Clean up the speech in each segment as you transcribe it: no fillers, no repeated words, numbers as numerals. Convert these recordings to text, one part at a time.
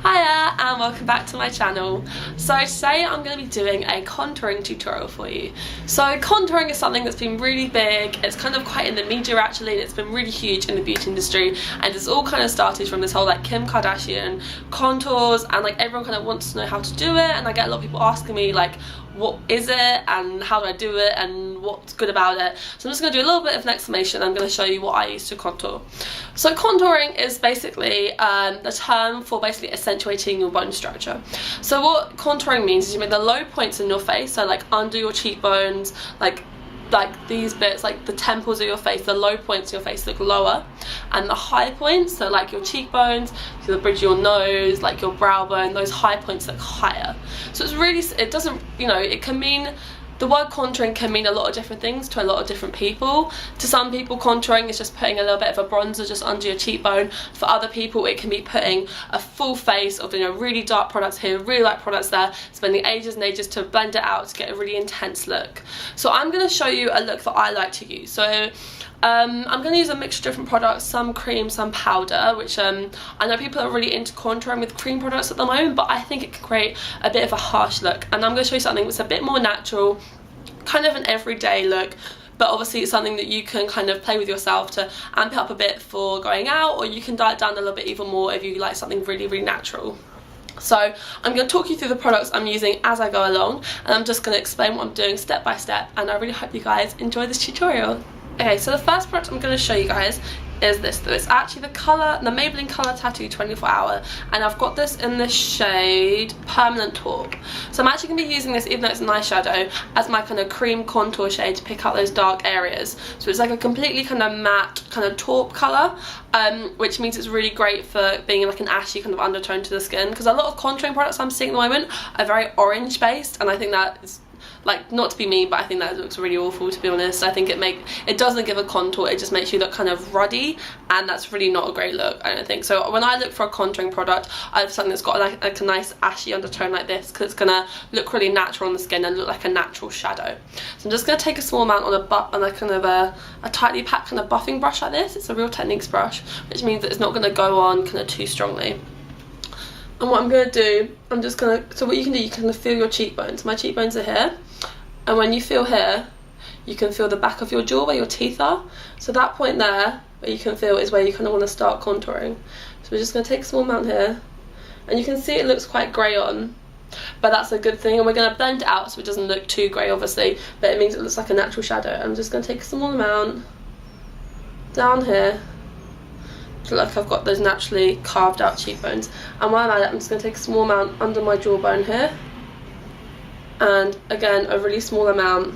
Hiya and welcome back to my channel. So today I'm going to be doing a contouring tutorial for you. So contouring is something that's been really big, it's kind of quite in the media actually, and it's been really huge in the beauty industry, and it's all kind of started from this whole like Kim Kardashian contours, and like everyone kind of wants to know how to do it, and I get a lot of people asking me like what is it and how do I do it and what's good about it. So I'm just going to do a little bit of an explanation. I'm going to show you what I use to contour. So contouring is basically the term for basically accentuating your bone structure. So what contouring means is you make the low points in your face, so like under your cheekbones, like these bits, like the temples of your face, the low points of your face look lower, and the high points, so like your cheekbones, so the bridge of your nose, like your brow bone, those high points look higher. So it's really, it doesn't, you know, it can mean, the word contouring can mean a lot of different things to a lot of different people. To some people, contouring is just putting a little bit of a bronzer just under your cheekbone. For other people, it can be putting a full face of, you know, really dark products here, really light products there, spending ages and ages to blend it out to get a really intense look. So I'm going to show you a look that I like to use. So I'm going to use a mixture of different products, some cream, some powder, which I know people are really into contouring with cream products at the moment, but I think it can create a bit of a harsh look, and I'm going to show you something that's a bit more natural, kind of an everyday look, but obviously it's something that you can kind of play with yourself to amp it up a bit for going out, or you can dial it down a little bit even more if you like something really, really natural. So I'm going to talk you through the products I'm using as I go along, and I'm just going to explain what I'm doing step by step, and I really hope you guys enjoy this tutorial. Okay, so the first product I'm going to show you guys is this. It's actually the Maybelline Colour Tattoo 24 Hour, and I've got this in the shade Permanent Taupe. So I'm actually going to be using this, even though it's an eyeshadow, as my kind of cream contour shade to pick out those dark areas. So it's like a completely kind of matte kind of taupe colour, which means it's really great for being like an ashy kind of undertone to the skin, because a lot of contouring products I'm seeing at the moment are very orange based, and I think that is, like, not to be mean, but I think that looks really awful, to be honest. I think it doesn't give a contour, it just makes you look kind of ruddy, and that's really not a great look, I don't think. So when I look for a contouring product, I have something that's got like a nice ashy undertone like this, because it's gonna look really natural on the skin and look like a natural shadow. So I'm just gonna take a small amount on a kind of a tightly packed kind of buffing brush like this. It's a Real Techniques brush, which means that it's not gonna go on kind of too strongly. And what I'm going to do, so what you can do, you can feel your cheekbones. My cheekbones are here, and when you feel here, you can feel the back of your jaw where your teeth are. So that point there, where you can feel, is where you kind of want to start contouring. So we're just going to take a small amount here, and you can see it looks quite grey on, but that's a good thing, and we're going to blend it out so it doesn't look too grey obviously, but it means it looks like a natural shadow. I'm just going to take a small amount down here, like I've got those naturally carved out cheekbones, and while I'm at it, I'm just going to take a small amount under my jawbone here, and again a really small amount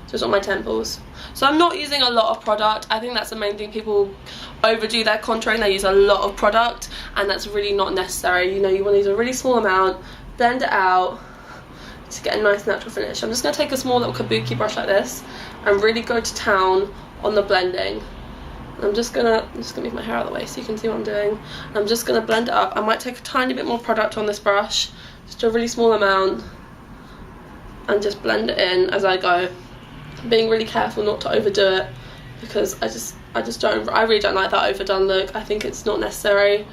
just on my temples. So I'm not using a lot of product. I think that's the main thing, people overdo their contouring, they use a lot of product, and that's really not necessary. You know, you want to use a really small amount, blend it out to get a nice natural finish. I'm just going to take a small little kabuki brush like this and really go to town on the blending. I'm just gonna move my hair out of the way so you can see what I'm doing. I'm just gonna blend it up. I might take a tiny bit more product on this brush, just a really small amount, and just blend it in as I go. I'm being really careful not to overdo it, because I really don't like that overdone look. I think it's not necessary,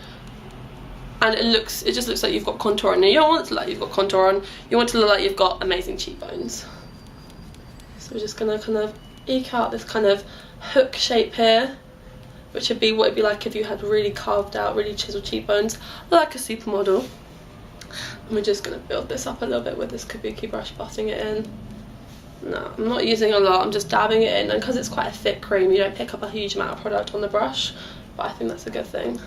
and it just looks like you've got contour on. You don't want it to look like you've got contour on. You want it to look like you've got amazing cheekbones. So we're just gonna kind of eke out this kind of hook shape here, which would be what it'd be like if you had really carved out, really chiseled cheekbones, like a supermodel. And we're just going to build this up a little bit with this kabuki brush, buffing it in. No, I'm not using a lot, I'm just dabbing it in, and because it's quite a thick cream, you don't pick up a huge amount of product on the brush, but I think that's a good thing.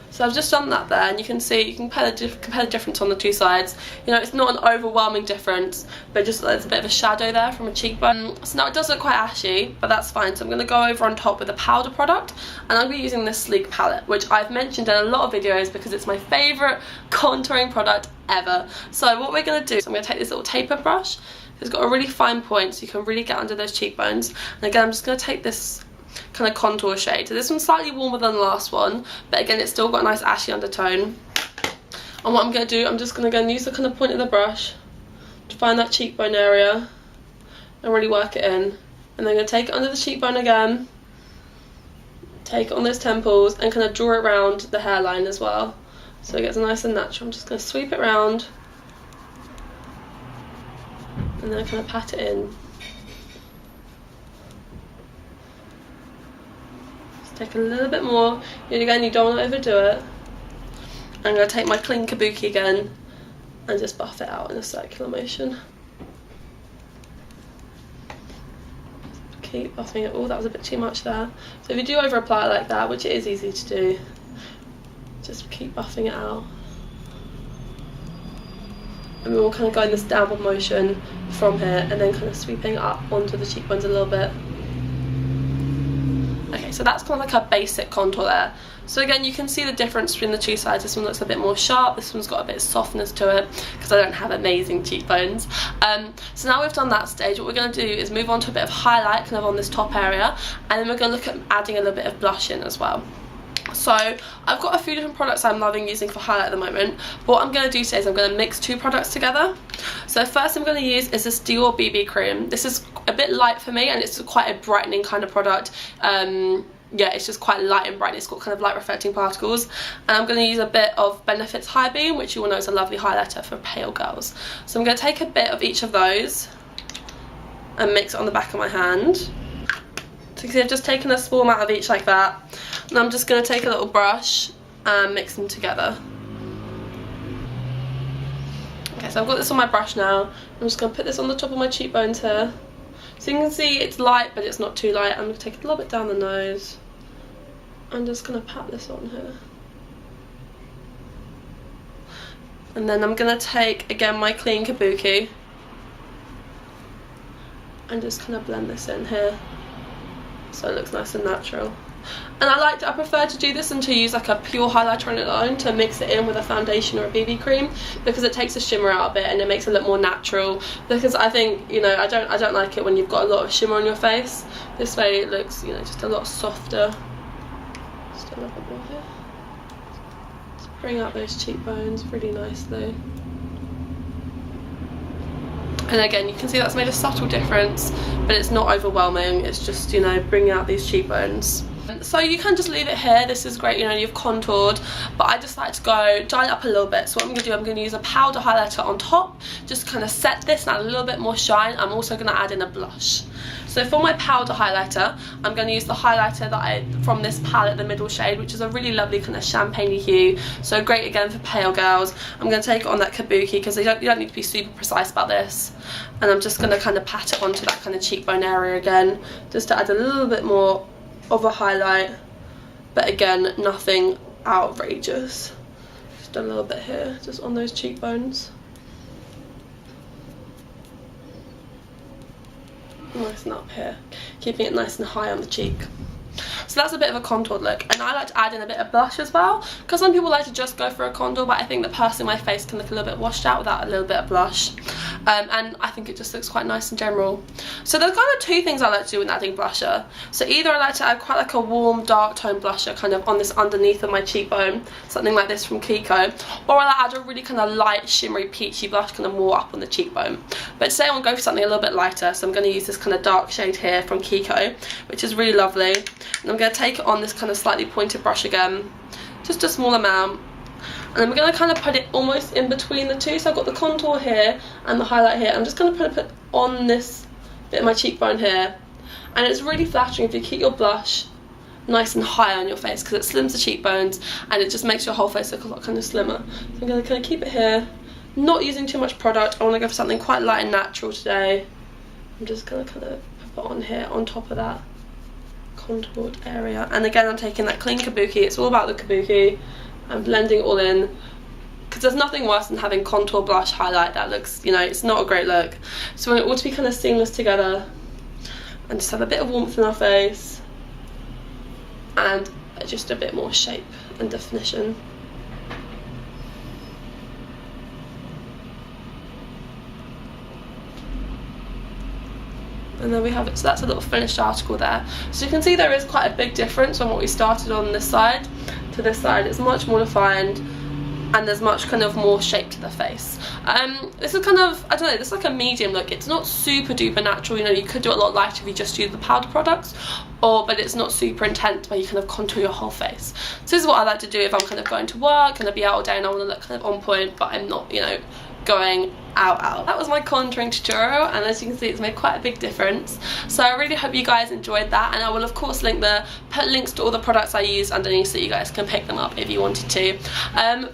So I've just done that there, and you can see, you can compare the difference on the two sides. You know, it's not an overwhelming difference, but just there's a bit of a shadow there from a cheekbone. So now it does look quite ashy, but that's fine. So I'm going to go over on top with a powder product, and I'm going to be using this Sleek palette, which I've mentioned in a lot of videos because it's my favourite contouring product ever. So what we're going to do, so I'm going to take this little taper brush. It's got a really fine point, so you can really get under those cheekbones. And again, I'm just going to take this kind of contour shade. So this one's slightly warmer than the last one, but again it's still got a nice ashy undertone. And what I'm going to do, I'm just going to go and use the kind of point of the brush to find that cheekbone area and really work it in. And then I'm going to take it under the cheekbone again, take it on those temples, and kind of draw it around the hairline as well. so it gets nice and natural. I'm just going to sweep it round and then kind of pat it in. Just take a little bit more. Again, you don't want to overdo it. I'm going to take my clean kabuki again and just buff it out in a circular motion. Keep buffing it. Oh, that was a bit too much there. So if you do over apply like that, which it is easy to do, just keep buffing it out. And we'll kind of go in this downward motion from here and then kind of sweeping up onto the cheekbones a little bit. Okay, so that's kind of like a basic contour there. So again, you can see the difference between the two sides. This one looks a bit more sharp, this one's got a bit of softness to it because I don't have amazing cheekbones. So now we've done that stage, what we're going to do is move on to a bit of highlight kind of on this top area, and then we're going to look at adding a little bit of blush in as well. So I've got a few different products I'm loving using for highlight at the moment, but what I'm going to do today is I'm going to mix two products together. So first I'm going to use is this Dior BB cream. This is a bit light for me and it's quite a brightening kind of product. Yeah, it's just quite light and bright. It's got kind of light reflecting particles. And I'm going to use a bit of Benefit's High Beam, which you all know is a lovely highlighter for pale girls. So I'm going to take a bit of each of those and mix it on the back of my hand. So you can see I've just taken a small amount of each like that. And I'm just going to take a little brush and mix them together. Okay, so I've got this on my brush now. I'm just going to put this on the top of my cheekbones here. So you can see it's light, but it's not too light. I'm going to take it a little bit down the nose. I'm just going to pat this on here. And then I'm going to take, again, my clean kabuki and just kind of blend this in here so it looks nice and natural. And I prefer to do this than to use like a pure highlighter on its own, to mix it in with a foundation or a BB cream, because it takes the shimmer out a bit and it makes it look more natural. Because I think, you know, I don't like it when you've got a lot of shimmer on your face. This way it looks, you know, just a lot softer. Just a little bit more here. Just bring out those cheekbones really nicely. And again, you can see that's made a subtle difference, but it's not overwhelming. It's just, you know, bringing out these cheekbones. So you can just leave it here. This is great, you know, you've contoured, but I just like to go dial it up a little bit. So what I'm going to do, I'm going to use a powder highlighter on top, just kind of set this and add a little bit more shine. I'm also going to add in a blush. So for my powder highlighter, I'm going to use the highlighter that from this palette, the middle shade, which is a really lovely kind of champagne hue. So great again for pale girls. I'm going to take it on that kabuki because you don't need to be super precise about this. And I'm just going to kind of pat it onto that kind of cheekbone area again, just to add a little bit more of a highlight, but again, nothing outrageous. Just a little bit here, just on those cheekbones. Nice and up here, keeping it nice and high on the cheek. So that's a bit of a contoured look, and I like to add in a bit of blush as well, because some people like to just go for a contour, but I think that personally my face can look a little bit washed out without a little bit of blush, and I think it just looks quite nice in general. So there's kind of two things I like to do when adding blusher. So either I like to add quite like a warm dark tone blusher kind of on this underneath of my cheekbone, something like this from Kiko, or I like to add a really kind of light shimmery peachy blush kind of more up on the cheekbone. But today I want to go for something a little bit lighter, so I'm going to use this kind of dark shade here from Kiko, which is really lovely. And I'm going to take it on this kind of slightly pointed brush again, just a small amount, and then we're going to kind of put it almost in between the two. So I've got the contour here and the highlight here. I'm just going to put on this bit of my cheekbone here, and it's really flattering if you keep your blush nice and high on your face, because it slims the cheekbones and it just makes your whole face look a lot kind of slimmer. So I'm going to kind of keep it here, not using too much product. I want to go for something quite light and natural today. I'm just going to kind of put it on here on top of that contoured area, and again I'm taking that clean kabuki. It's all about the kabuki. I'm blending it all in, because there's nothing worse than having contour, blush, highlight that looks, you know, it's not a great look. So we want it all to be kind of seamless together, and just have a bit of warmth in our face and just a bit more shape and definition. And there we have it. So that's a little finished article there. So you can see there is quite a big difference from what we started on this side to this side. It's much more defined. and there's much kind of more shape to the face. This is kind of, I don't know, this is like a medium look. It's not super duper natural, you know, you could do it a lot lighter if you just use the powder products, but it's not super intense where you kind of contour your whole face. So this is what I like to do if I'm kind of going to work and I'll be out all day and I want to look kind of on point, but I'm not, you know, going out. That was my contouring tutorial, and as you can see, it's made quite a big difference. So I really hope you guys enjoyed that, and I will of course put links to all the products I use underneath so you guys can pick them up if you wanted to.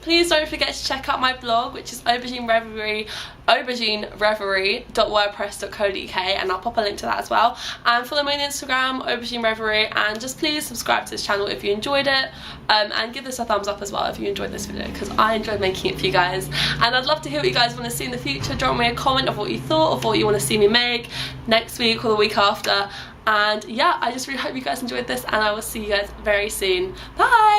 Please don't forget to check out my blog, which is auberginereverie.wordpress.co.uk, and I'll pop a link to that as well. And follow me on Instagram, auberginereverie, and just please subscribe to this channel if you enjoyed it, and give this a thumbs up as well if you enjoyed this video, because I enjoyed making it for you guys, and I'd love to hear what you guys want to see in the future. Drop me a comment of what you thought, of what you want to see me make next week or the week after. And yeah, I just really hope you guys enjoyed this, and I will see you guys very soon. Bye!